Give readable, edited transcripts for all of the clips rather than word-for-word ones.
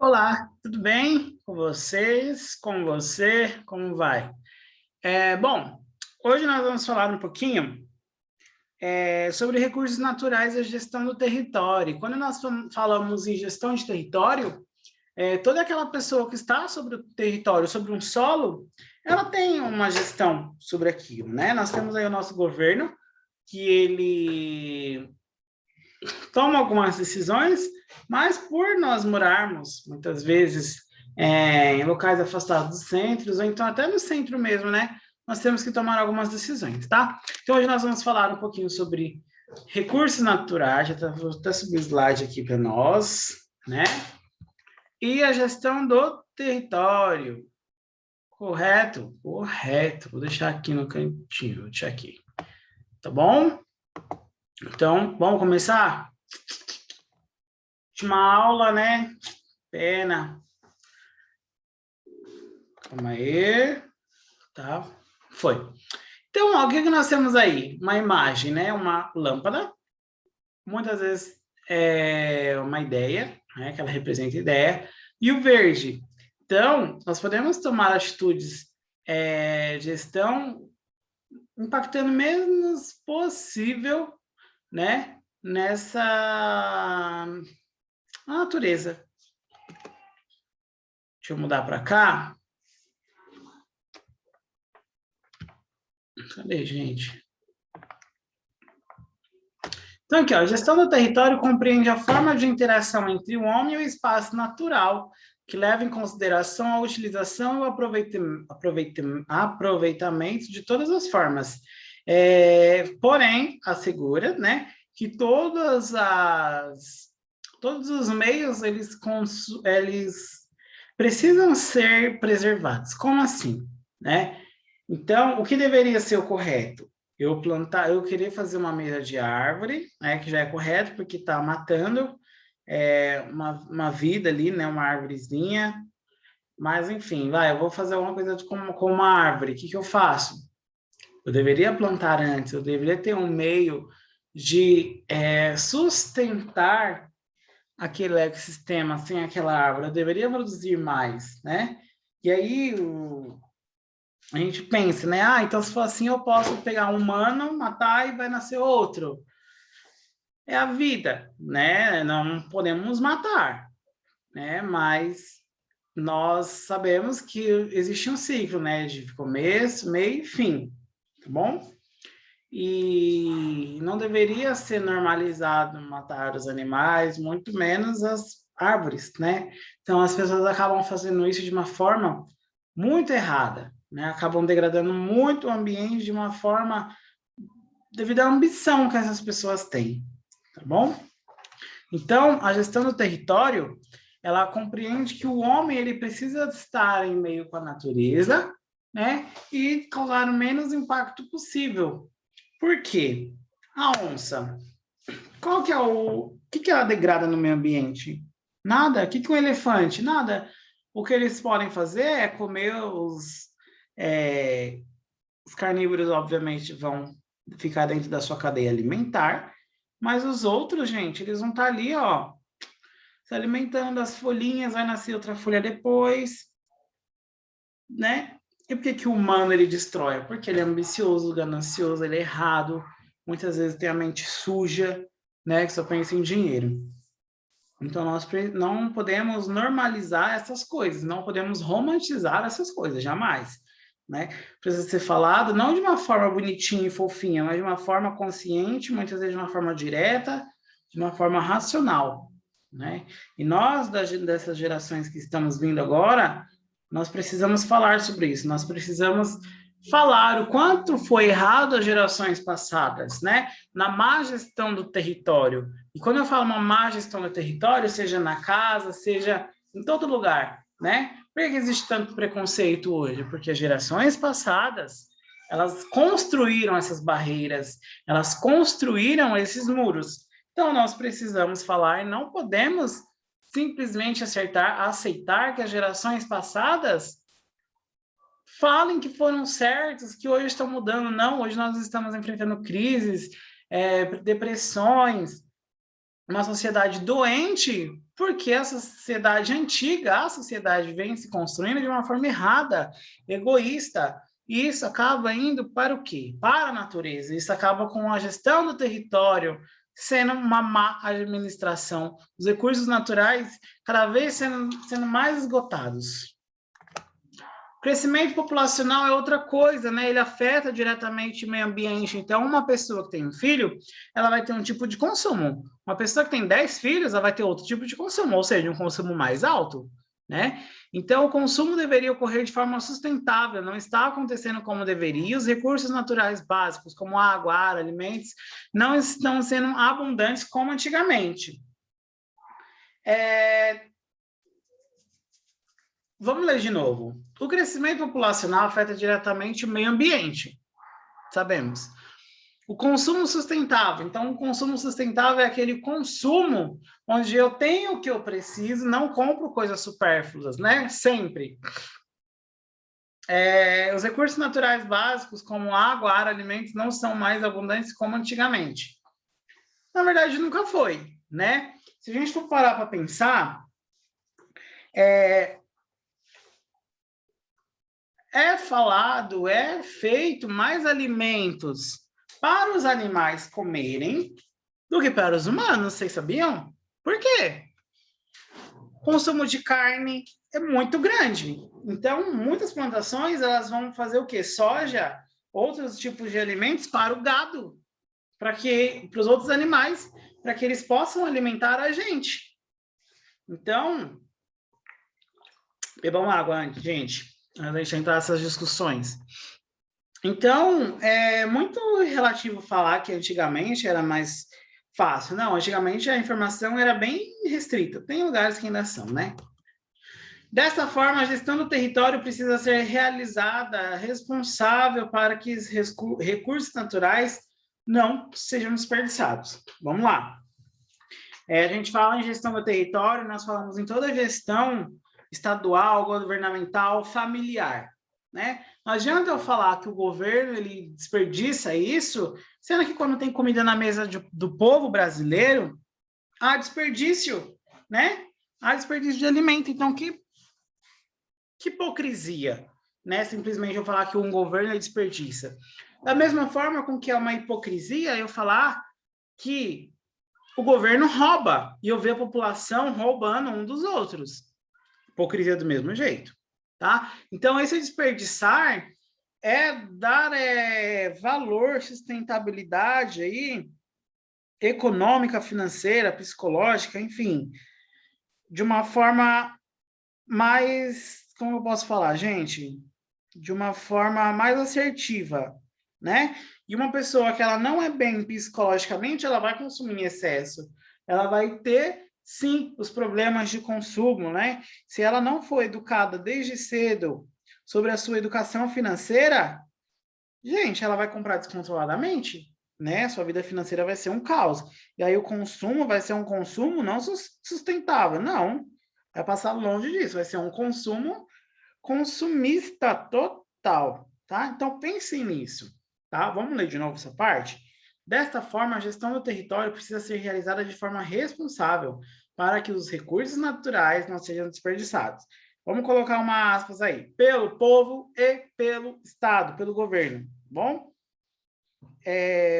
Olá, tudo bem com vocês? Com você? Como vai? Bom, hoje nós vamos falar um pouquinho sobre recursos naturais e a gestão do território. Quando nós falamos em gestão de território, toda aquela pessoa que está sobre o território, sobre um solo, ela tem uma gestão sobre aquilo, né? Nós temos aí o nosso governo, que ele toma algumas decisões, mas por nós morarmos, muitas vezes, em locais afastados dos centros, ou então até no centro mesmo, né? Nós temos que tomar algumas decisões, tá? Então, hoje nós vamos falar um pouquinho sobre recursos naturais, vou até subir o slide aqui para nós, né? E a gestão do território. Correto? Correto. Vou deixar aqui no cantinho, vou deixar aqui. Tá bom? Então, vamos começar? Última aula, né? Pena. Calma aí. Tá? Foi. Então, ó, o que nós temos aí? Uma imagem, né? Uma lâmpada. Muitas vezes é uma ideia, né? Que ela representa ideia. E o verde. Então, nós podemos tomar atitudes de gestão impactando menos possível, né? Nessa natureza. Deixa eu mudar para cá. Cadê, gente? Então, aqui, ó, a gestão do território compreende a forma de interação entre o homem e o espaço natural, que leva em consideração a utilização e o aproveitamento de todas as formas. Porém, assegura, né, que todos os meios, eles precisam ser preservados. Como assim? Né? Então, o que deveria ser o correto? Eu queria fazer uma mesa de árvore, né, que já é correto, porque está matando uma vida ali, né, uma árvorezinha, mas enfim, eu vou fazer alguma coisa com uma árvore, o que eu faço? Eu deveria plantar antes, eu deveria ter um meio de sustentar aquele ecossistema sem aquela árvore, eu deveria produzir mais, né? E aí, a gente pensa, né? Ah, então se for assim, eu posso pegar um humano, matar e vai nascer outro. É a vida, né? Não podemos matar, né? Mas nós sabemos que existe um ciclo, né? De começo, meio e fim, tá bom? E não deveria ser normalizado matar os animais, muito menos as árvores, né? Então as pessoas acabam fazendo isso de uma forma muito errada, né? Acabam degradando muito o ambiente de uma forma devido à ambição que essas pessoas têm, tá bom? Então, a gestão do território, ela compreende que o homem ele precisa estar em meio com a natureza, né? E causar o menos impacto possível. Por quê? A onça, qual que é o que ela degrada no meio ambiente? Nada. O que um elefante? Nada. O que eles podem fazer é comer os carnívoros, obviamente, vão ficar dentro da sua cadeia alimentar, mas os outros, gente, eles vão estar ali, ó, se alimentando das folhinhas, vai nascer outra folha depois, né? E por que o humano ele destrói? Porque ele é ambicioso, ganancioso, ele é errado, muitas vezes tem a mente suja, né? Que só pensa em dinheiro. Então, nós não podemos normalizar essas coisas, não podemos romantizar essas coisas, jamais. Né? Precisa ser falado não de uma forma bonitinha e fofinha, mas de uma forma consciente, muitas vezes de uma forma direta, de uma forma racional. Né? E nós, dessas gerações que estamos vindo agora, nós precisamos falar sobre isso, nós precisamos falar o quanto foi errado as gerações passadas, né? Na má gestão do território. E quando eu falo uma má gestão do território, seja na casa, seja em todo lugar, né? Por que existe tanto preconceito hoje? Porque as gerações passadas, elas construíram essas barreiras, elas construíram esses muros. Então, nós precisamos falar e não podemos simplesmente aceitar que as gerações passadas falem que foram certos, que hoje estão mudando. Não, hoje nós estamos enfrentando crises, depressões, uma sociedade doente, porque essa sociedade antiga, a sociedade vem se construindo de uma forma errada, egoísta, e isso acaba indo para o quê? Para a natureza. Isso acaba com a gestão do território sendo uma má administração, os recursos naturais cada vez sendo mais esgotados. Crescimento populacional é outra coisa, né? Ele afeta diretamente o meio ambiente. Então, uma pessoa que tem um filho, ela vai ter um tipo de consumo. Uma pessoa que tem 10 filhos, ela vai ter outro tipo de consumo, ou seja, um consumo mais alto, né? Então, o consumo deveria ocorrer de forma sustentável, não está acontecendo como deveria. Os recursos naturais básicos, como água, ar, alimentos, não estão sendo abundantes como antigamente. Vamos ler de novo. O crescimento populacional afeta diretamente o meio ambiente, sabemos. O consumo sustentável. Então, o consumo sustentável é aquele consumo onde eu tenho o que eu preciso, não compro coisas supérfluas, né? Sempre. Os recursos naturais básicos, como água, ar, alimentos, não são mais abundantes como antigamente. Na verdade, nunca foi, né? Se a gente for parar para pensar, falado, é feito mais alimentos para os animais comerem do que para os humanos, vocês sabiam? Por quê? O consumo de carne é muito grande. Então, muitas plantações, elas vão fazer o quê? Soja, outros tipos de alimentos para o gado, para os outros animais, para que eles possam alimentar a gente. Então, bebam água antes, gente, antes de a gente entrar nessas discussões. Então, é muito relativo falar que antigamente era mais fácil. Não, antigamente a informação era bem restrita. Tem lugares que ainda são, né? Dessa forma, a gestão do território precisa ser realizada, responsável para que os recursos naturais não sejam desperdiçados. Vamos lá. A gente fala em gestão do território, nós falamos em toda a gestão estadual, governamental, familiar, né? Não adianta eu falar que o governo ele desperdiça isso, sendo que quando tem comida na mesa do povo brasileiro, há desperdício, né? Há desperdício de alimento. Então, que hipocrisia, né? Simplesmente eu falar que um governo desperdiça. Da mesma forma com que é uma hipocrisia eu falar que o governo rouba e eu ver a população roubando um dos outros. Hipocrisia do mesmo jeito, tá? Então, esse desperdiçar é dar valor, sustentabilidade aí, econômica, financeira, psicológica, enfim, de uma forma mais, como eu posso falar, gente? De uma forma mais assertiva, né? E uma pessoa que ela não é bem psicologicamente, ela vai consumir em excesso. Ela vai ter, sim, os problemas de consumo, né? Se ela não for educada desde cedo sobre a sua educação financeira, gente, ela vai comprar descontroladamente, né? Sua vida financeira vai ser um caos. E aí o consumo vai ser um consumo não sustentável, não. Vai passar longe disso, vai ser um consumo consumista total, tá? Então pensem nisso, tá? Vamos ler de novo essa parte? Desta forma, a gestão do território precisa ser realizada de forma responsável para que os recursos naturais não sejam desperdiçados. Vamos colocar uma aspas aí. Pelo povo e pelo Estado, pelo governo, bom?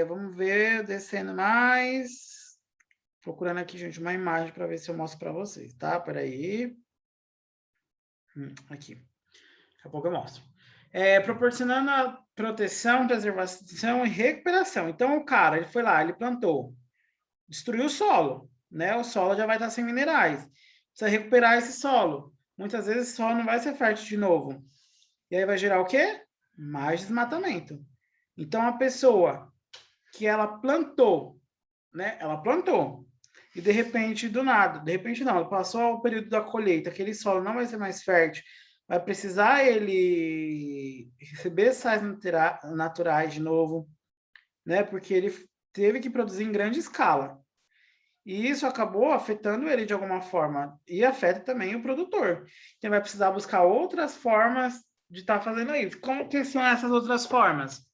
Vamos ver, descendo mais. Procurando aqui, gente, uma imagem para ver se eu mostro para vocês, tá? Peraí. Aqui. Daqui a pouco eu mostro. Proporcionando a proteção, preservação e recuperação. Então, o cara, ele foi lá, ele plantou, destruiu o solo, né? O solo já vai estar sem minerais. Precisa recuperar esse solo. Muitas vezes esse solo não vai ser fértil de novo. E aí vai gerar o quê? Mais desmatamento. Então, a pessoa que ela plantou, né? Ela plantou. E de repente, do nada, de repente não, passou o período da colheita, aquele solo não vai ser mais fértil, vai precisar ele receber sais naturais de novo, né? Porque ele teve que produzir em grande escala. E isso acabou afetando ele de alguma forma. E afeta também o produtor. Então vai precisar buscar outras formas de estar fazendo isso. Como que são essas outras formas?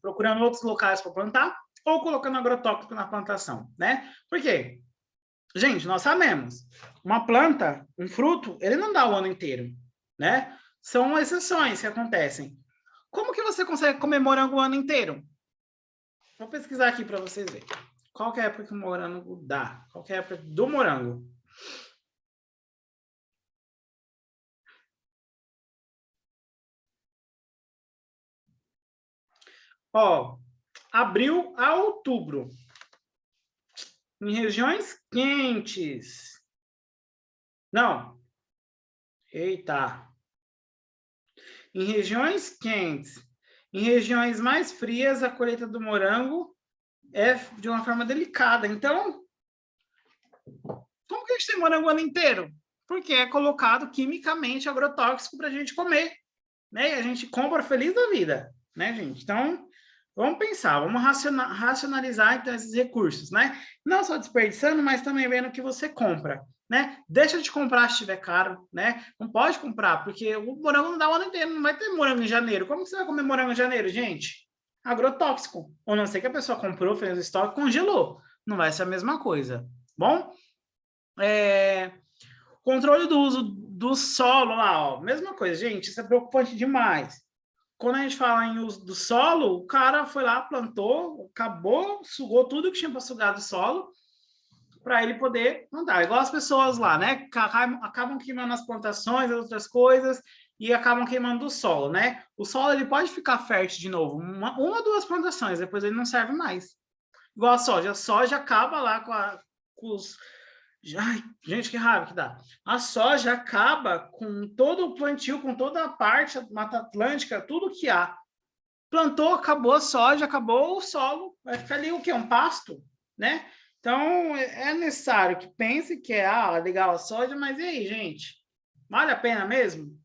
Procurando outros locais para plantar ou colocando agrotóxico na plantação, né? Por quê? Gente, nós sabemos, uma planta, um fruto, ele não dá o ano inteiro, né? São exceções que acontecem. Como que você consegue comer morango o ano inteiro? Vou pesquisar aqui para vocês verem. Qual que é a época que o morango dá? Qual que é a época do morango? Ó, abril a outubro. Em regiões quentes. Não. Eita. Em regiões quentes. Em regiões mais frias, a colheita do morango é de uma forma delicada. Então, como que a gente tem morango o ano inteiro? Porque é colocado quimicamente agrotóxico para a gente comer, né? E a gente compra feliz da vida, né, gente? Então, vamos pensar, vamos racionalizar então esses recursos, né? Não só desperdiçando, mas também vendo o que você compra, né? Deixa de comprar se estiver caro, né? Não pode comprar, porque o morango não dá o ano inteiro, não vai ter morango em janeiro. Como que você vai comer morango em janeiro, gente? Agrotóxico. Ou não sei que a pessoa comprou, fez o estoque, congelou. Não vai ser a mesma coisa, bom? Controle do uso do solo lá, ó. Mesma coisa, gente, isso é preocupante demais. Quando a gente fala em uso do solo, o cara foi lá, plantou, acabou, sugou tudo que tinha para sugar do solo, para ele poder mandar. Igual as pessoas lá, né? Acabam queimando as plantações, outras coisas, e acabam queimando o solo, né? O solo ele pode ficar fértil de novo, uma ou duas plantações, depois ele não serve mais. Igual a soja acaba lá com os. Ai, gente, que raiva que dá. A soja acaba com todo o plantio, com toda a parte da Mata Atlântica, tudo que há. Plantou, acabou a soja, acabou o solo, vai ficar ali o quê? Um pasto, né? Então, é necessário que pense que é legal a soja, mas e aí, gente? Vale a pena mesmo?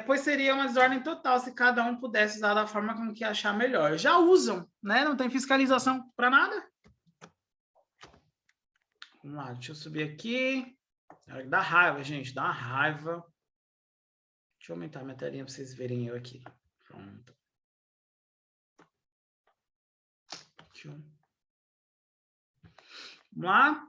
Pois seria uma desordem total se cada um pudesse usar da forma como que achar melhor. Já usam, né? Não tem fiscalização para nada. Vamos lá, deixa eu subir aqui. Dá raiva, gente, dá uma raiva. Deixa eu aumentar a minha telinha para vocês verem eu aqui. Pronto. Vamos lá.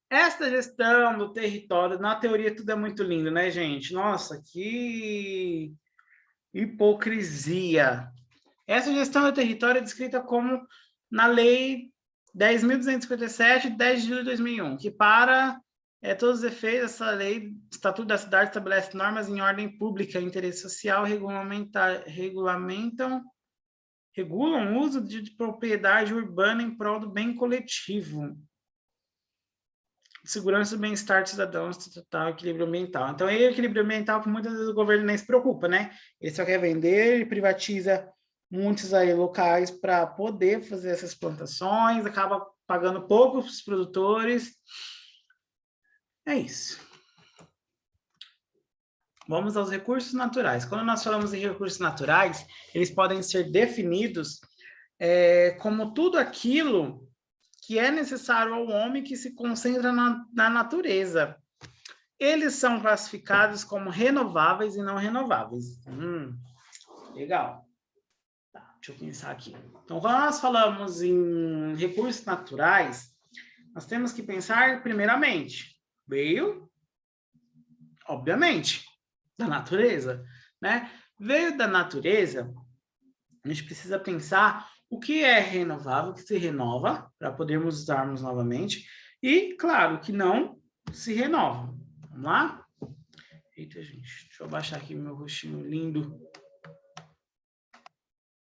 Esta gestão do território, na teoria tudo é muito lindo, né, gente? Nossa, que hipocrisia. Essa gestão do território é descrita como na Lei 10.257, de 10 de julho de 2001, que para todos os efeitos, essa lei, Estatuto da Cidade, estabelece normas em ordem pública, interesse social, regulam o uso de propriedade urbana em prol do bem coletivo, segurança e bem-estar dos cidadãos, total equilíbrio ambiental. Então, é o equilíbrio ambiental que muitas vezes o governo nem se preocupa, né? Ele só quer vender, ele privatiza muitos aí locais para poder fazer essas plantações, acaba pagando pouco para os produtores. É isso. Vamos aos recursos naturais. Quando nós falamos em recursos naturais, eles podem ser definidos como tudo aquilo que é necessário ao homem que se concentra na natureza. Eles são classificados como renováveis e não renováveis. Legal. Tá, deixa eu pensar aqui. Então, quando nós falamos em recursos naturais, nós temos que pensar primeiramente, veio, obviamente, da natureza, né? Veio da natureza, a gente precisa pensar o que é renovável, que se renova, para podermos usarmos novamente, e, claro, que não se renova. Vamos lá? Eita, gente, deixa eu baixar aqui meu rostinho lindo.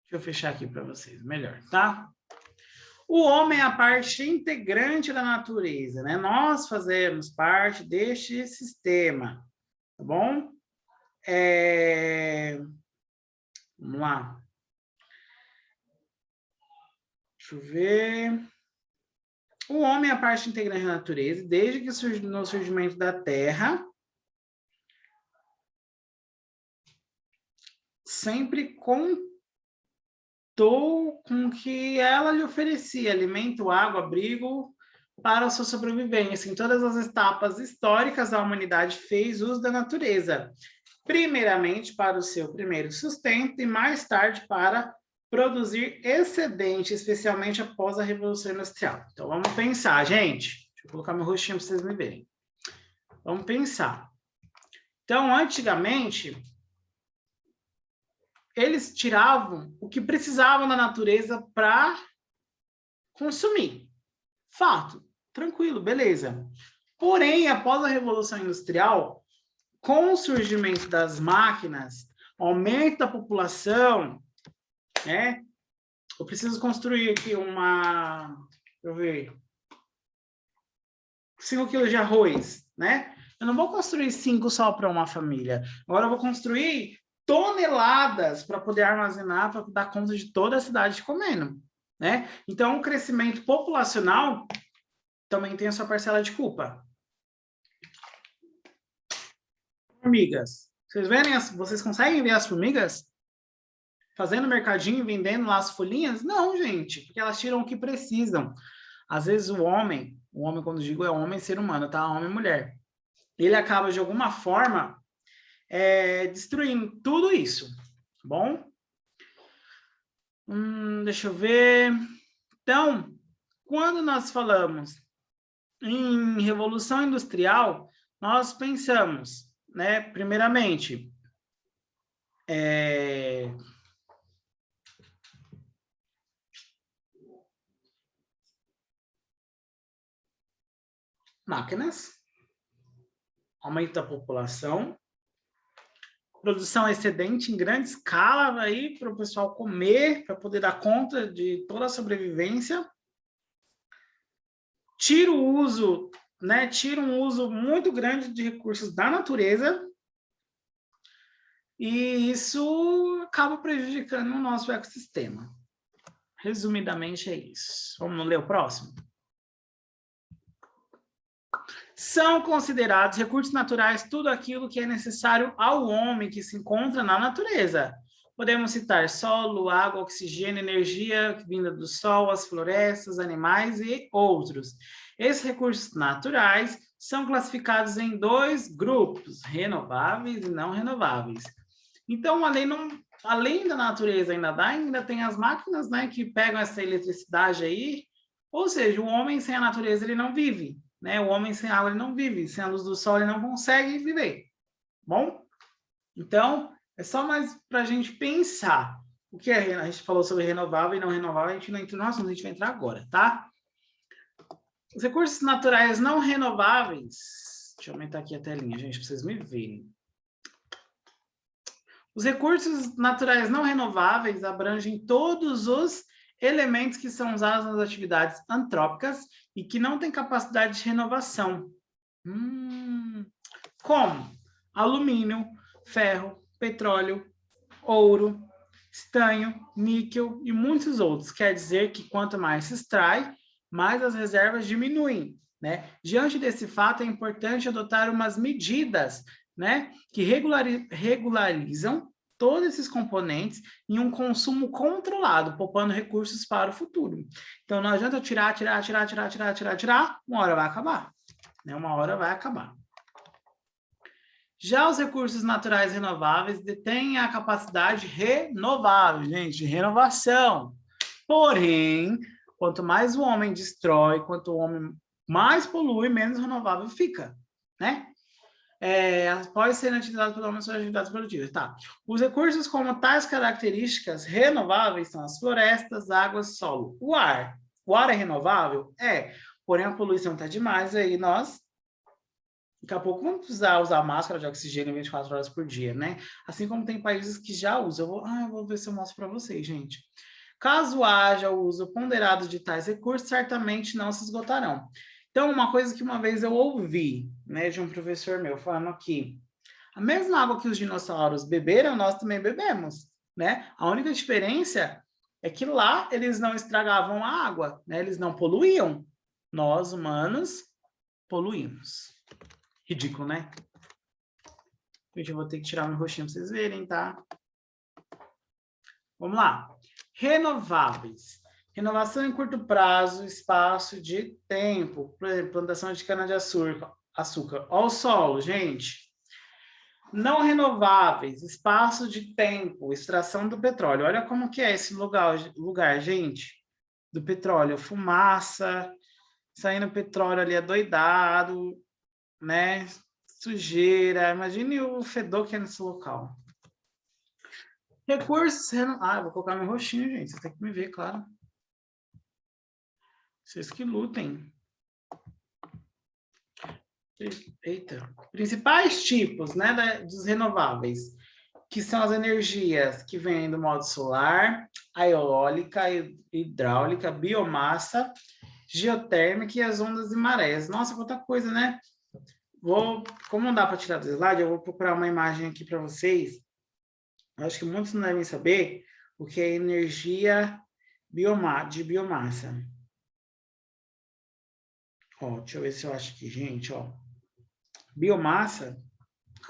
Deixa eu fechar aqui para vocês, melhor, tá? O homem é a parte integrante da natureza, né? Nós fazemos parte deste sistema, tá bom? Vamos lá. Deixa eu ver. O homem é a parte integrante da natureza, desde que no surgimento da Terra, sempre contou com que ela lhe oferecia alimento, água, abrigo para a sua sobrevivência. Em todas as etapas históricas, a humanidade fez uso da natureza, primeiramente para o seu primeiro sustento e mais tarde para produzir excedente, especialmente após a Revolução Industrial. Então, vamos pensar, gente. Deixa eu colocar meu rostinho para vocês me verem. Vamos pensar. Então, antigamente, eles tiravam o que precisavam da natureza para consumir. Fato. Tranquilo, beleza. Porém, após a Revolução Industrial, com o surgimento das máquinas, aumento da população, né? Eu preciso construir aqui uma... Deixa eu ver. 5 quilos de arroz, né? Eu não vou construir 5 só para uma família. Agora eu vou construir toneladas para poder armazenar, para dar conta de toda a cidade comendo, né? Então, o crescimento populacional também tem a sua parcela de culpa. Formigas. Vocês conseguem ver as formigas? Fazendo mercadinho, vendendo lá as folhinhas? Não, gente, porque elas tiram o que precisam. Às vezes o homem quando digo é homem, ser humano, tá? Homem e mulher. Ele acaba, de alguma forma, destruindo tudo isso, tá bom? Deixa eu ver. Então, quando nós falamos em Revolução Industrial, nós pensamos, né, primeiramente, máquinas, aumento da população, produção excedente em grande escala aí para o pessoal comer, para poder dar conta de toda a sobrevivência. Tira um uso muito grande de recursos da natureza, e isso acaba prejudicando o nosso ecossistema. Resumidamente é isso. Vamos ler o próximo? São considerados recursos naturais tudo aquilo que é necessário ao homem que se encontra na natureza. Podemos citar solo, água, oxigênio, energia vinda do sol, as florestas, animais e outros. Esses recursos naturais são classificados em 2 grupos, renováveis e não renováveis. Então, além da natureza ainda tem as máquinas, né, que pegam essa eletricidade aí, ou seja, o homem sem a natureza ele não vive. Né? O homem sem água ele não vive, sem a luz do sol ele não consegue viver. Bom? Então, é só mais para a gente pensar. O que é? A gente falou sobre renovável e não renovável, a gente não entrou no assunto, a gente vai entrar agora, tá? Os recursos naturais não renováveis... Deixa eu aumentar aqui a telinha, gente, para vocês me verem. Os recursos naturais não renováveis abrangem todos os elementos que são usados nas atividades antrópicas e que não têm capacidade de renovação. Como alumínio, ferro, petróleo, ouro, estanho, níquel e muitos outros. Quer dizer que quanto mais se extrai, mais as reservas diminuem, né? Diante desse fato, é importante adotar umas medidas, né, que regularizam todos esses componentes em um consumo controlado, poupando recursos para o futuro. Então, não adianta tirar, uma hora vai acabar. Né? Uma hora vai acabar. Já os recursos naturais renováveis detêm a capacidade renovável, gente, de renovação. Porém, quanto mais o homem destrói, quanto o homem mais polui, menos renovável fica, né? Pode ser utilizado pelo homem em suas atividades produtivas. Tá. Os recursos com tais características renováveis são as florestas, águas, solo. O ar. O ar é renovável? É. Porém, a poluição está demais, aí nós, daqui a pouco, vamos precisar usar máscara de oxigênio 24 horas por dia, né? Assim como tem países que já usam. Eu vou ver se eu mostro para vocês, gente. Caso haja o uso ponderado de tais recursos, certamente não se esgotarão. Então, uma coisa que uma vez eu ouvi, né, de um professor meu, falando que a mesma água que os dinossauros beberam, nós também bebemos, né? A única diferença é que lá eles não estragavam a água, né? Eles não poluíam. Nós, humanos, poluímos. Ridículo, né? Gente, eu vou ter que tirar meu rostinho para vocês verem, tá? Vamos lá. Renováveis. Renovação em curto prazo, espaço de tempo. Por exemplo, plantação de cana-de-açúcar. Olha o solo, gente. Não renováveis, espaço de tempo, extração do petróleo. Olha como que é esse lugar, gente, do petróleo. Fumaça, saindo petróleo ali adoidado, né? Sujeira. Imagine o fedor que é nesse local. Recursos renováveis. Vou colocar meu rostinho, gente. Você tem que me ver, claro. Vocês que lutem. Eita. Principais tipos, né, dos renováveis, que são as energias que vêm do modo solar, a eólica, hidráulica, biomassa, geotérmica e as ondas e marés. Nossa, quanta coisa, né? Como não dá para tirar do slide, eu vou procurar uma imagem aqui para vocês. Eu acho que muitos não devem saber o que é energia de biomassa. Ó, deixa eu ver se eu acho aqui, gente, ó. Biomassa.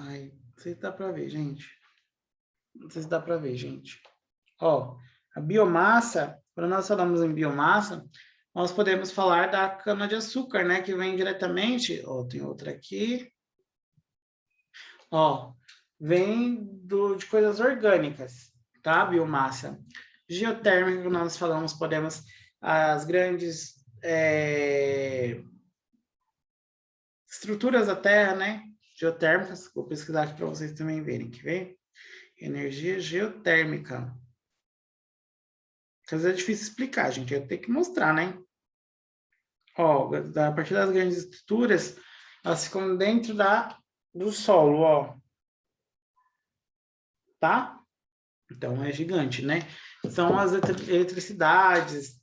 Ai, não sei se dá para ver, gente. Não sei se dá para ver, gente. Ó, a biomassa, quando nós falamos em biomassa, nós podemos falar da cana-de-açúcar, né? Que vem diretamente. Ó, tem outra aqui. Ó, vem de coisas orgânicas, tá? Biomassa. Geotérmica, que nós falamos, podemos. As grandes estruturas da Terra, né? Geotérmicas, vou pesquisar aqui para vocês também verem, quer ver? Energia geotérmica. Às vezes é difícil explicar, gente, eu tenho que mostrar, né? Ó, a partir das grandes estruturas, elas ficam dentro do solo, ó. Tá? Então, é gigante, né? São as eletricidades,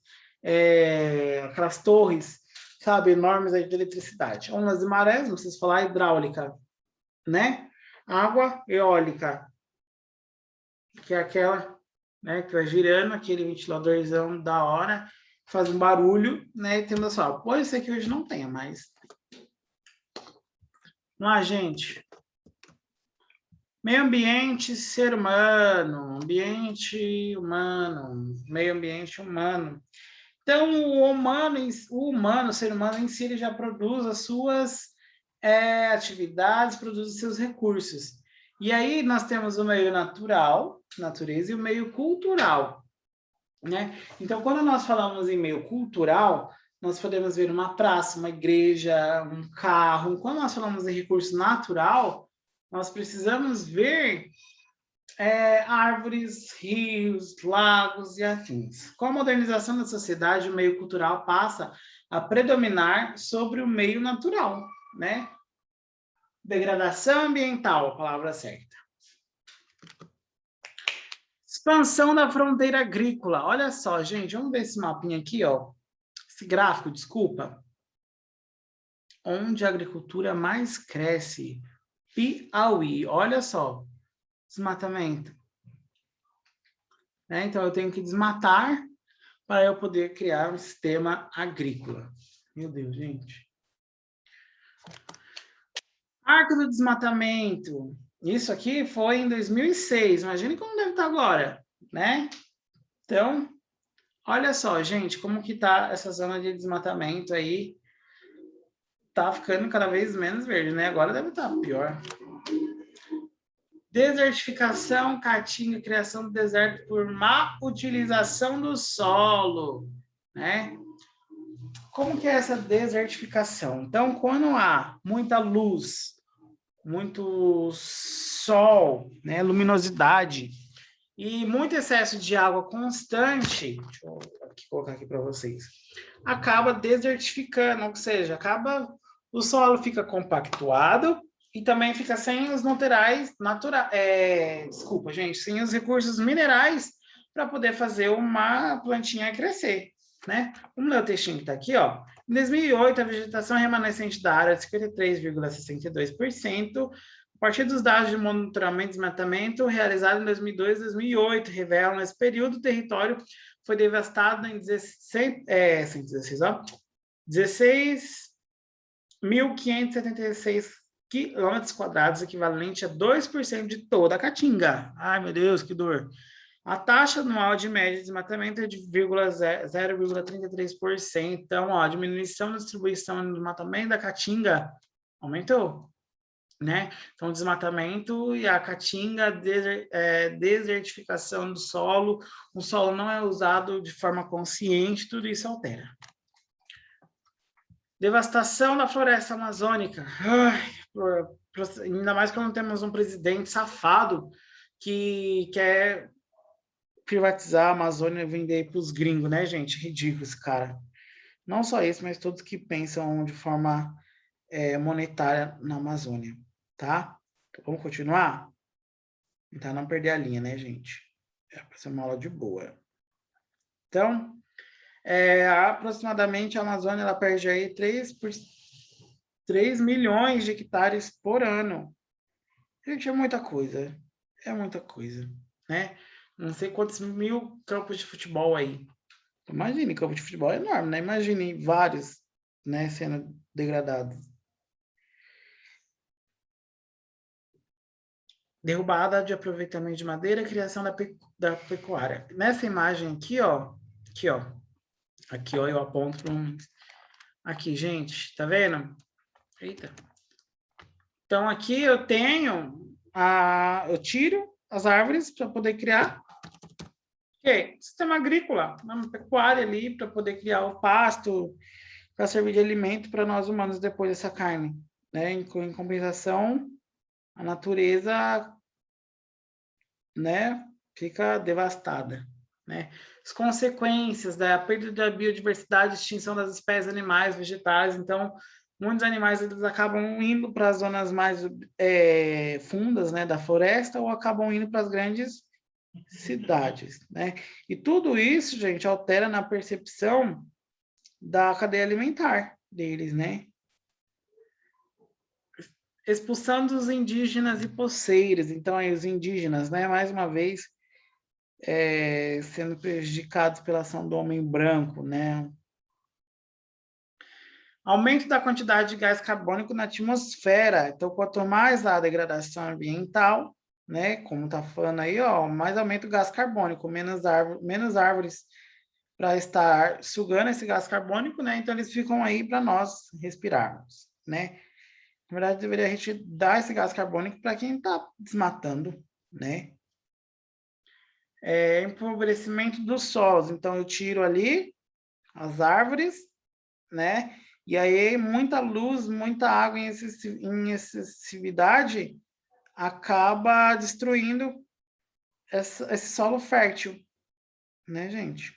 aquelas torres, sabe, enormes aí de eletricidade. Ondas e marés, não preciso falar, hidráulica, né? Água eólica, que é aquela, né, que vai girando, aquele ventiladorzão da hora, faz um barulho, né, e temos só. Pode ser que hoje não tenha, mas... Vamos lá, gente. Meio ambiente, ser humano, ambiente humano, meio ambiente humano. Então, o ser humano em si, ele já produz as suas atividades, produz os seus recursos. E aí nós temos o meio natural, natureza, e o meio cultural, né? Então, quando nós falamos em meio cultural, nós podemos ver uma praça, uma igreja, um carro. Quando nós falamos em recurso natural, nós precisamos ver árvores, rios, lagos e afins. Com a modernização da sociedade, o meio cultural passa a predominar sobre o meio natural, né? Degradação ambiental, a palavra certa. Expansão da fronteira agrícola. Olha só, gente, vamos ver esse mapinha aqui, ó. Esse gráfico, desculpa. Onde a agricultura mais cresce? Piauí. Olha só. Desmatamento. Então, eu tenho que desmatar para eu poder criar um sistema agrícola. Meu Deus, gente. Arco do desmatamento. Isso aqui foi em 2006. Imagine como deve estar agora, né? Então, olha só, gente, como que tá essa zona de desmatamento aí. Tá ficando cada vez menos verde, né? Agora deve estar pior. Desertificação, caatinga, criação do deserto por má utilização do solo, né? Como que é essa desertificação? Então, quando há muita luz, muito sol, né, luminosidade e muito excesso de água constante, deixa eu colocar aqui para vocês, acaba desertificando, ou seja, o solo fica compactuado e também fica sem os minerais naturais, desculpa, gente, sem os recursos minerais para poder fazer uma plantinha crescer, né? Vamos ler o textinho que está aqui, ó. Em 2008, a vegetação remanescente da área é de 53,62%. A partir dos dados de monitoramento e desmatamento realizado em 2002 e 2008, revelam nesse período o território foi devastado em 16.576 quilômetros quadrados, equivalente a 2% de toda a Caatinga. Ai, meu Deus, que dor. A taxa anual de média de desmatamento é de 0,33%. Então, ó, a diminuição da distribuição do desmatamento da Caatinga aumentou. né? Então, desmatamento e a caatinga, desertificação do solo, o solo não é usado de forma consciente, tudo isso altera. Devastação da floresta amazônica. Ainda mais quando temos um presidente safado que quer privatizar a Amazônia e vender para os gringos, né, gente? Ridículo esse cara. Não só isso, mas todos que pensam de forma monetária na Amazônia, tá? Então, vamos continuar? Tentar não perder a linha, né, gente? É para ser uma aula de boa. Então, aproximadamente a Amazônia ela perde aí 3 milhões de hectares por ano. Gente, é muita coisa. É muita coisa, né? Não sei quantos mil campos de futebol aí. Imagine, campo de futebol é enorme, né? Imagine vários, né, sendo degradados. Derrubada de aproveitamento de madeira, criação da pecuária. Nessa imagem aqui, ó, aqui, ó, eu aponto para um... Aqui, gente, tá vendo? Eita. Então, aqui eu tenho, eu tiro as árvores para poder criar sistema agrícola, uma pecuária ali para poder criar o pasto, para servir de alimento para nós humanos depois dessa carne, né? Em compensação, a natureza, né, fica devastada, né? As consequências da perda da biodiversidade, extinção das espécies animais, vegetais, então muitos animais eles acabam indo para as zonas mais fundas, né, da floresta ou acabam indo para as grandes cidades, né? E tudo isso, gente, altera na percepção da cadeia alimentar deles, né? Expulsando os indígenas e poceiros. Então, aí os indígenas, né, mais uma vez, sendo prejudicados pela ação do homem branco, né? Aumento da quantidade de gás carbônico na atmosfera. Então, quanto mais a degradação ambiental, né, como está falando aí, ó, mais aumenta o gás carbônico, menos árvores para estar sugando esse gás carbônico, né? Então, eles ficam aí para nós respirarmos, né? Na verdade, deveria a gente dar esse gás carbônico para quem está desmatando, né? Empobrecimento dos solos. Então, eu tiro ali as árvores, né? E aí, muita luz, muita água em excessividade acaba destruindo esse solo fértil, né, gente?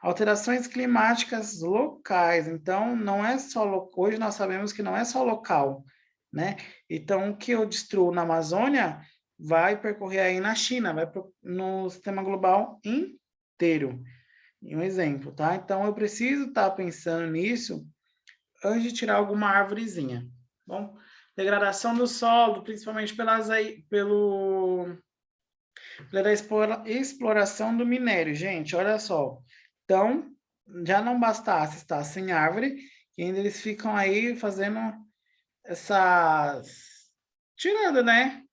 Alterações climáticas locais. Então, não é só... Hoje nós sabemos que não é só local, né? Então, o que eu destruo na Amazônia vai percorrer aí na China, vai no sistema global inteiro. Um exemplo, tá? Então, eu preciso estar pensando nisso antes de tirar alguma árvorezinha. Bom, degradação do solo, principalmente pela exploração do minério. Gente, olha só. Então, já não bastasse estar sem árvore, e ainda eles ficam aí fazendo essas... tirando, né?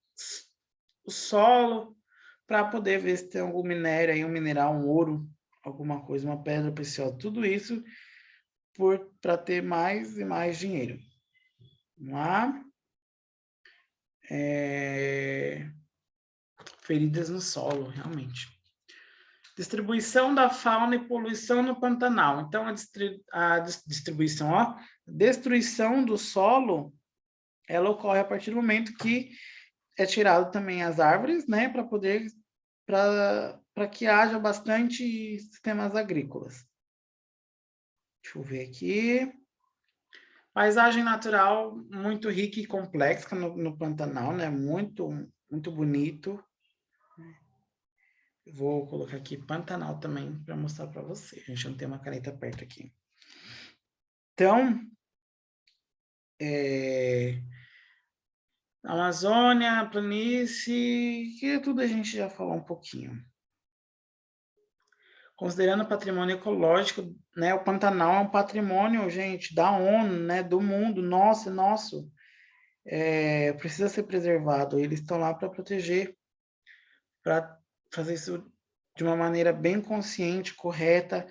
O solo, para poder ver se tem algum minério aí, um mineral, um ouro, alguma coisa, uma pedra preciosa. Tudo isso para ter mais e mais dinheiro. Vamos lá. Feridas no solo, realmente. Distribuição da fauna e poluição no Pantanal. Então, destruição do solo, ela ocorre a partir do momento que é tirado também as árvores, né, para que haja bastante sistemas agrícolas. Deixa eu ver aqui. Paisagem natural muito rica e complexa no Pantanal, né? Muito, muito bonito. Vou colocar aqui Pantanal também para mostrar para você. A gente não tem uma caneta perto aqui. Então, Amazônia, planície, que tudo a gente já falou um pouquinho. Considerando o patrimônio ecológico, né? O Pantanal é um patrimônio, gente, da ONU, né? Do mundo, nosso. Precisa ser preservado. Eles estão lá para proteger, para fazer isso de uma maneira bem consciente, correta,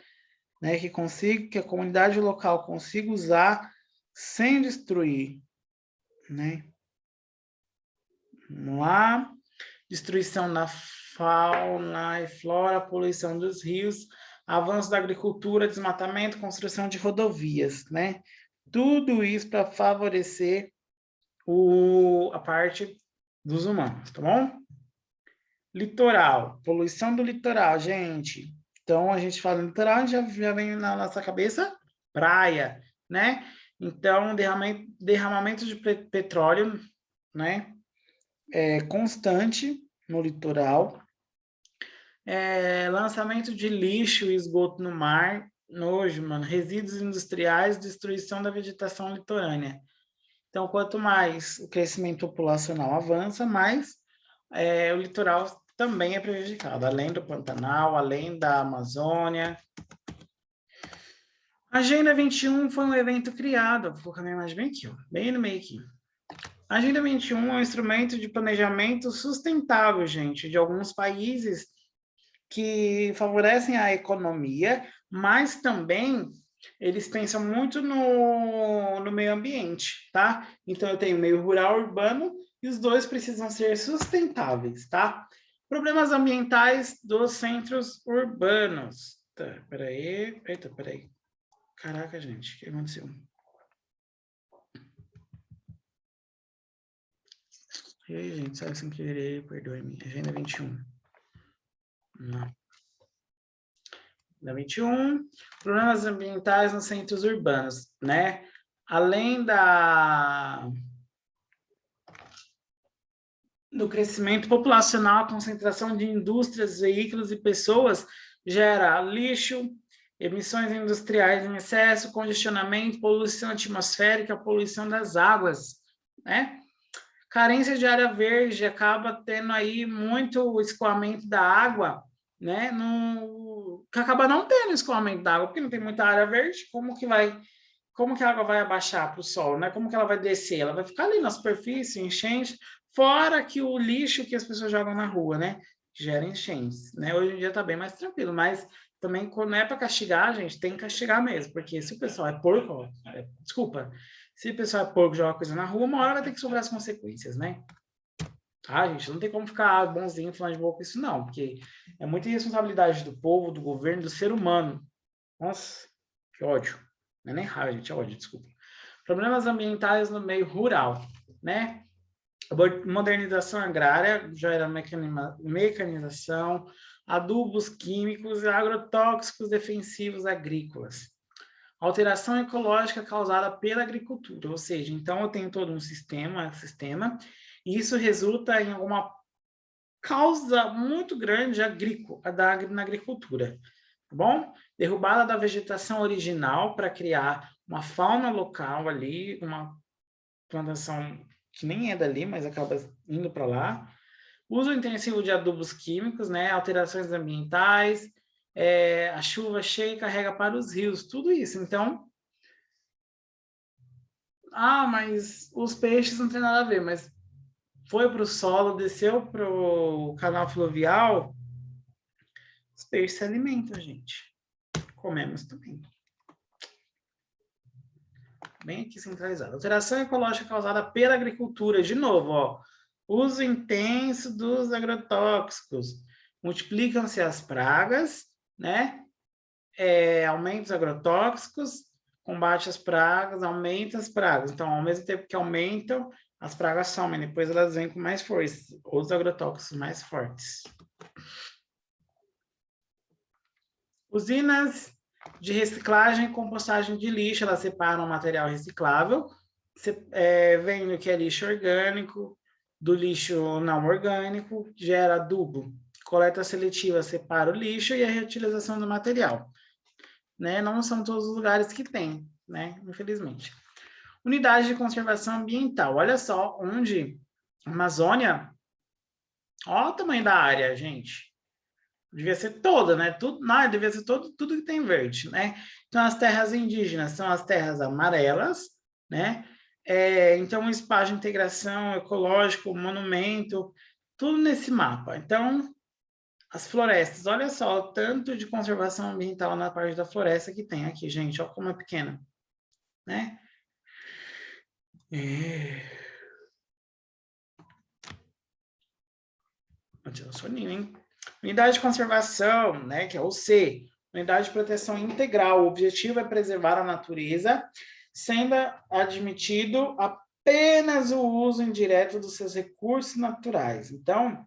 né, que a comunidade local consiga usar sem destruir, né? Vamos lá. Destruição da fauna e flora, poluição dos rios, avanço da agricultura, desmatamento, construção de rodovias, né? Tudo isso para favorecer a parte dos humanos, tá bom? Litoral, poluição do litoral, gente. Então, a gente fala litoral, já vem na nossa cabeça praia, né? Então, derramamento de petróleo, né? Constante no litoral. Lançamento de lixo e esgoto no mar, nojo, mano. Resíduos industriais, destruição da vegetação litorânea. Então, quanto mais o crescimento populacional avança, mais o litoral também é prejudicado, além do Pantanal, além da Amazônia. A Agenda 21 foi um evento criado, vou colocar minha imagem bem aqui, ó, bem no meio aqui. A Agenda 21 é um instrumento de planejamento sustentável, gente, de alguns países que favorecem a economia, mas também eles pensam muito no meio ambiente, tá? Então, eu tenho meio rural e urbano, e os dois precisam ser sustentáveis, tá? Problemas ambientais dos centros urbanos. Tá, peraí. Eita, peraí. Caraca, gente, o que aconteceu? E aí, gente, saiu sem querer, perdoe-me. Agenda 21. Não. Agenda 21. Problemas ambientais nos centros urbanos, né? Além do crescimento populacional, a concentração de indústrias, veículos e pessoas gera lixo, emissões industriais em excesso, congestionamento, poluição atmosférica, poluição das águas, né? Carência de área verde, acaba tendo aí muito escoamento da água, né? Que acaba não tendo escoamento da água, porque não tem muita área verde, como que a água vai abaixar para o solo, né? Como que ela vai descer? Ela vai ficar ali na superfície, enchente, fora que o lixo que as pessoas jogam na rua, né? Gera enchentes, né? Hoje em dia está bem mais tranquilo, mas também quando é para castigar, gente, tem que castigar mesmo, porque se o pessoal é porco, desculpa, se o pessoal é porco e joga coisa na rua, uma hora vai ter que sofrer as consequências, né? Ah, gente, não tem como ficar bonzinho falando de boa com isso, não, porque é muita irresponsabilidade do povo, do governo, do ser humano. Nossa, que ódio. Não é nem raiva, gente, é ódio, desculpa. Problemas ambientais no meio rural, né? Modernização agrária, já era mecanização, adubos químicos e agrotóxicos defensivos agrícolas. Alteração ecológica causada pela agricultura, ou seja, então eu tenho todo um sistema, e isso resulta em alguma causa muito grande na agricultura, tá bom? Derrubada da vegetação original para criar uma fauna local ali, uma plantação que nem é dali, mas acaba indo para lá. Uso intensivo de adubos químicos, né? Alterações ambientais, a chuva cheia carrega para os rios, tudo isso. Então, mas os peixes não tem nada a ver, mas foi para o solo, desceu para o canal fluvial, os peixes se alimentam, gente. Comemos também. Bem aqui centralizado. Alteração ecológica causada pela agricultura. De novo, ó. Uso intenso dos agrotóxicos. Multiplicam-se as pragas, né? Aumenta os agrotóxicos, combate as pragas, aumenta as pragas. Então, ao mesmo tempo que aumentam, as pragas somem. Depois elas vêm com mais força. Outros agrotóxicos mais fortes. Usinas de reciclagem e compostagem de lixo, elas separam o material reciclável, vem o que é lixo orgânico, do lixo não orgânico, gera adubo. Coleta seletiva separa o lixo e a reutilização do material. Né? Não são todos os lugares que tem, né? Infelizmente. Unidade de conservação ambiental. Olha só onde a Amazônia, olha o tamanho da área, gente. Devia ser toda, né? Devia ser tudo que tem verde, né? Então, as terras indígenas são as terras amarelas, né? Então, espaço de integração ecológico, monumento, tudo nesse mapa. Então, as florestas, olha só o tanto de conservação ambiental na parte da floresta que tem aqui, gente. Olha como é pequena, né? Antisoninho, hein? Unidade de conservação, né, que é o C, unidade de proteção integral. O objetivo é preservar a natureza, sendo admitido apenas o uso indireto dos seus recursos naturais. Então,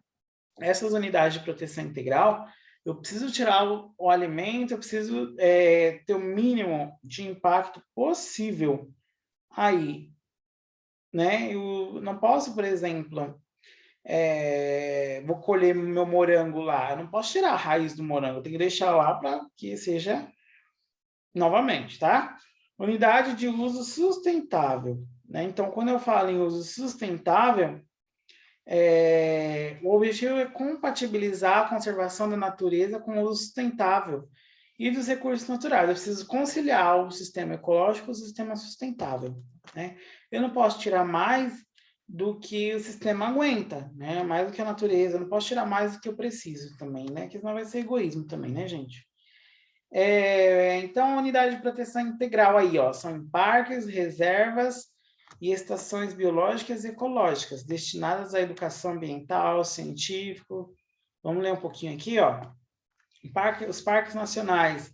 essas unidades de proteção integral, eu preciso tirar o alimento, eu preciso ter o mínimo de impacto possível aí, né? Eu não posso, por exemplo, vou colher meu morango lá, eu não posso tirar a raiz do morango, eu tenho que deixar lá para que seja novamente, tá? Unidade de uso sustentável, né? Então, quando eu falo em uso sustentável, o objetivo é compatibilizar a conservação da natureza com o uso sustentável e dos recursos naturais. Eu preciso conciliar o sistema ecológico com o sistema sustentável, né? Eu não posso tirar mais do que o sistema aguenta, né? Mais do que a natureza. Eu não posso tirar mais do que eu preciso também, né? Que senão vai ser egoísmo também, né, gente? Então, a unidade de proteção integral aí, ó, são em parques, reservas e estações biológicas e ecológicas, destinadas à educação ambiental, científico. Vamos ler um pouquinho aqui, ó. Os parques nacionais,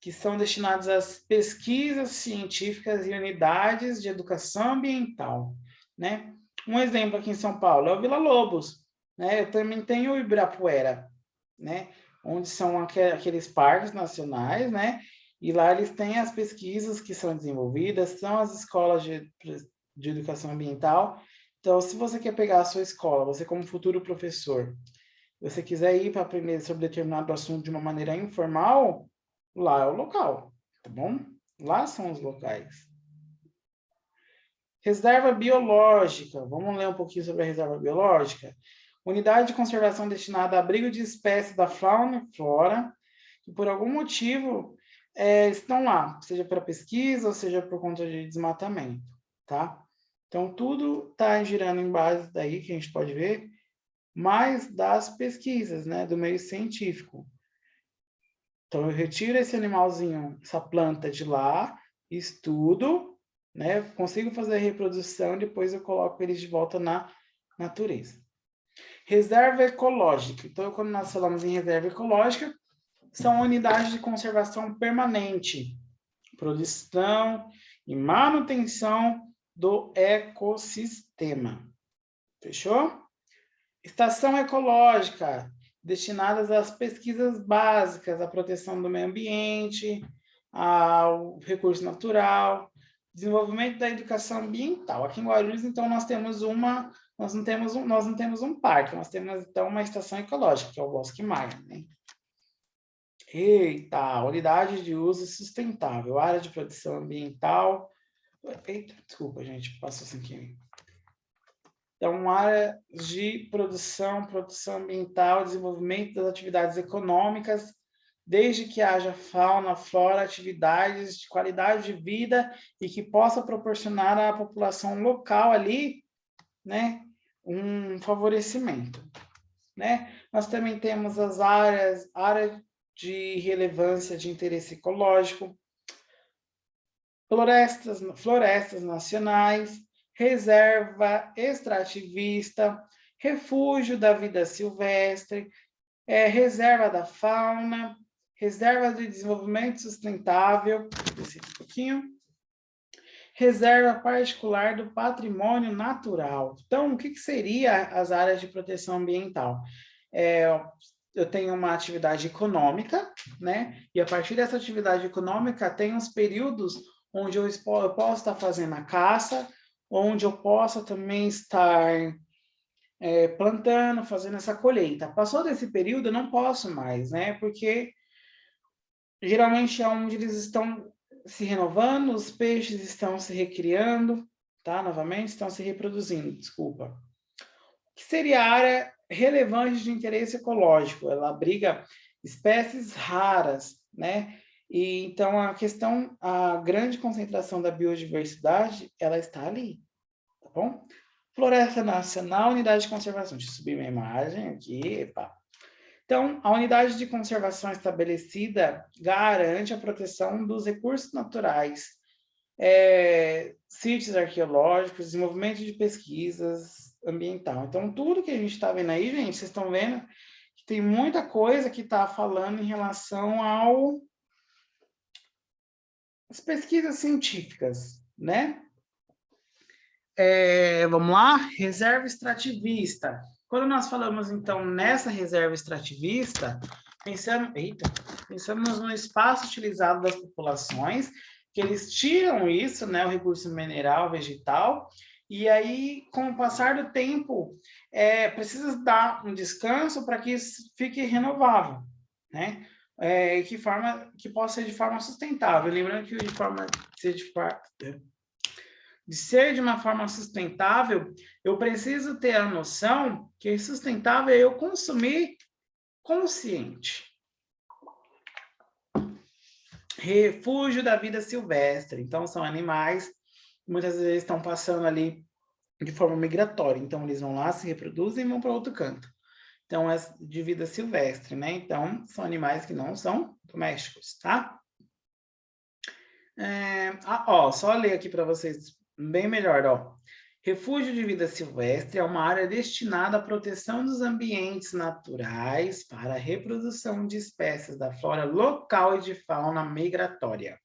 que são destinados às pesquisas científicas e unidades de educação ambiental, né? Um exemplo aqui em São Paulo é o Vila Lobos, né? Eu também tenho o Ibirapuera, né? Onde são aqueles parques nacionais, né? E lá eles têm as pesquisas que são desenvolvidas, são as escolas de educação ambiental. Então, se você quer pegar a sua escola, você como futuro professor, você quiser ir para aprender sobre determinado assunto de uma maneira informal, lá é o local, tá bom? Lá são os locais. Reserva biológica. Vamos ler um pouquinho sobre a reserva biológica? Unidade de conservação destinada a abrigo de espécies da fauna e flora, que por algum motivo estão lá, seja para pesquisa ou seja por conta de desmatamento, tá? Então, tudo está girando em base daí, que a gente pode ver, mais das pesquisas, né, do meio científico. Então, eu retiro esse animalzinho, essa planta de lá, estudo, né, consigo fazer a reprodução, depois eu coloco eles de volta na natureza. Reserva ecológica. Então, quando nós falamos em reserva ecológica, são unidades de conservação permanente, produção e manutenção do ecossistema. Fechou? Estação ecológica, destinadas às pesquisas básicas, à proteção do meio ambiente, ao recurso natural, desenvolvimento da educação ambiental. Aqui em Guarulhos, então, nós não temos um parque, nós temos, então, uma estação ecológica, que é o Bosque Maia, né? Eita, unidade de uso sustentável, área de produção ambiental. Eita, desculpa, gente, passou assim aqui. Então, área de produção ambiental, desenvolvimento das atividades econômicas, desde que haja fauna, flora, atividades de qualidade de vida e que possa proporcionar à população local ali, né, um favorecimento, né? Nós também temos as área de relevância de interesse ecológico, florestas nacionais, reserva extrativista, refúgio da vida silvestre, reserva da fauna, reserva de desenvolvimento sustentável, um pouquinho, reserva particular do patrimônio natural. Então, o que seria as áreas de proteção ambiental? Eu tenho uma atividade econômica, né? E a partir dessa atividade econômica, tem uns períodos onde eu posso estar fazendo a caça, onde eu possa também estar plantando, fazendo essa colheita. Passou desse período, eu não posso mais, né? Porque geralmente é onde eles estão se renovando, os peixes estão se recriando, tá? Novamente, estão se reproduzindo, desculpa. O que seria a área relevante de interesse ecológico? Ela abriga espécies raras, né? E então a grande concentração da biodiversidade, ela está ali, tá bom? Floresta Nacional, Unidade de Conservação. Deixa eu subir minha imagem aqui, epa. Então, a unidade de conservação estabelecida garante a proteção dos recursos naturais, sítios arqueológicos, desenvolvimento de pesquisas, ambiental. Então, tudo que a gente está vendo aí, gente, vocês estão vendo que tem muita coisa que está falando em relação às pesquisas científicas, né? Vamos lá? Reserva extrativista. Quando nós falamos, então, nessa reserva extrativista, pensamos no espaço utilizado das populações, que eles tiram isso, né, o recurso mineral, vegetal, e aí, com o passar do tempo, precisa dar um descanso para que isso fique renovável, né? Que possa ser de forma sustentável. Lembrando que de ser de uma forma sustentável, eu preciso ter a noção que sustentável é eu consumir consciente. Refúgio da vida silvestre. Então, são animais que muitas vezes estão passando ali de forma migratória. Então, eles vão lá, se reproduzem e vão para outro canto. Então, é de vida silvestre, né? Então, são animais que não são domésticos, tá? Só ler aqui para vocês bem melhor, ó. Refúgio de vida silvestre é uma área destinada à proteção dos ambientes naturais para a reprodução de espécies da flora local e de fauna migratória.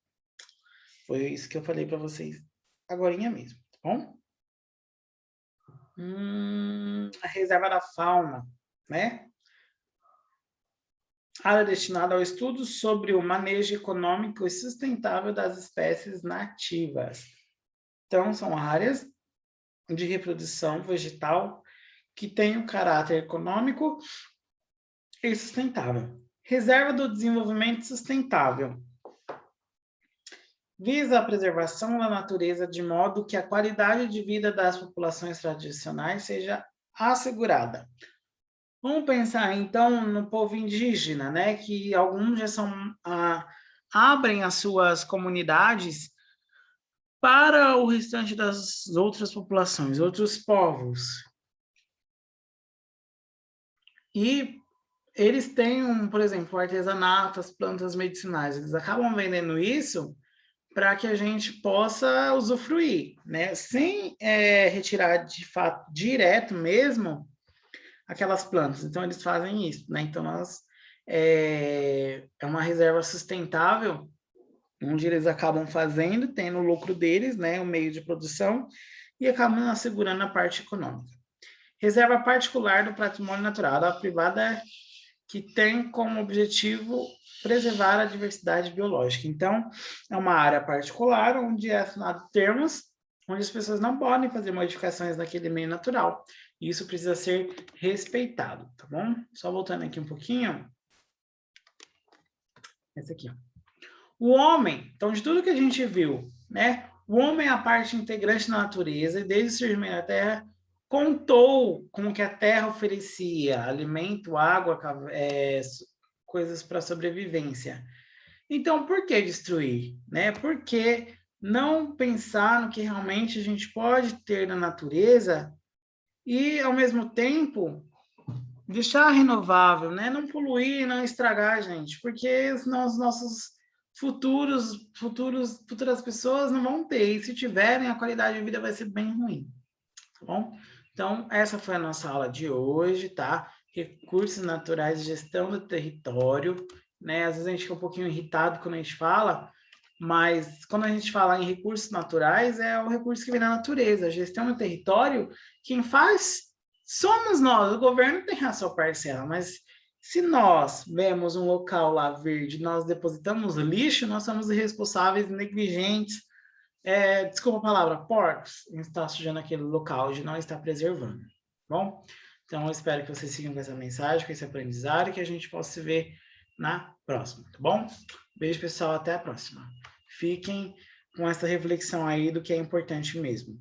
Foi isso que eu falei para vocês agorinha mesmo, tá bom? A reserva da fauna, né? Área destinada ao estudo sobre o manejo econômico e sustentável das espécies nativas. Então, são áreas de reprodução vegetal que têm um caráter econômico e sustentável. Reserva do desenvolvimento sustentável. Visa a preservação da natureza de modo que a qualidade de vida das populações tradicionais seja assegurada. Vamos pensar, então, no povo indígena, né? Que alguns já abrem as suas comunidades para o restante das outras populações, outros povos. E eles têm, por exemplo, o artesanato, as plantas medicinais. Eles acabam vendendo isso para que a gente possa usufruir, né? Sem retirar de fato direto mesmo aquelas plantas. Então, eles fazem isso, né? Então, é uma reserva sustentável, onde eles acabam fazendo, tendo o lucro deles, né? O meio de produção, e acabam assegurando a parte econômica. Reserva particular do patrimônio natural, a privada que tem como objetivo preservar a diversidade biológica. Então, é uma área particular onde é assinado termos, onde as pessoas não podem fazer modificações naquele meio natural. E isso precisa ser respeitado, tá bom? Só voltando aqui um pouquinho. Esse aqui, ó. O homem, então, de tudo que a gente viu, né? O homem é a parte integrante da natureza e desde o surgimento da Terra contou com o que a Terra oferecia, alimento, água, coisas para sobrevivência. Então, por que destruir? Né? Por que não pensar no que realmente a gente pode ter na natureza e, ao mesmo tempo, deixar renovável, né? Não poluir, não estragar, gente, porque senão os nossos futuras pessoas não vão ter, e se tiverem, a qualidade de vida vai ser bem ruim, tá bom? Então, essa foi a nossa aula de hoje, tá? Recursos naturais, gestão do território, né? Às vezes a gente fica um pouquinho irritado quando a gente fala, mas quando a gente fala em recursos naturais, é o recurso que vem da natureza. A gestão do território, quem faz somos nós. O governo tem a sua parcela, mas se nós vemos um local lá verde, nós depositamos lixo, nós somos irresponsáveis, negligentes, desculpa a palavra, porcos, em estar sujando aquele local, de não estar preservando, tá bom? Então, eu espero que vocês sigam com essa mensagem, com esse aprendizado, e que a gente possa se ver na próxima, tá bom? Beijo, pessoal, até a próxima. Fiquem com essa reflexão aí do que é importante mesmo.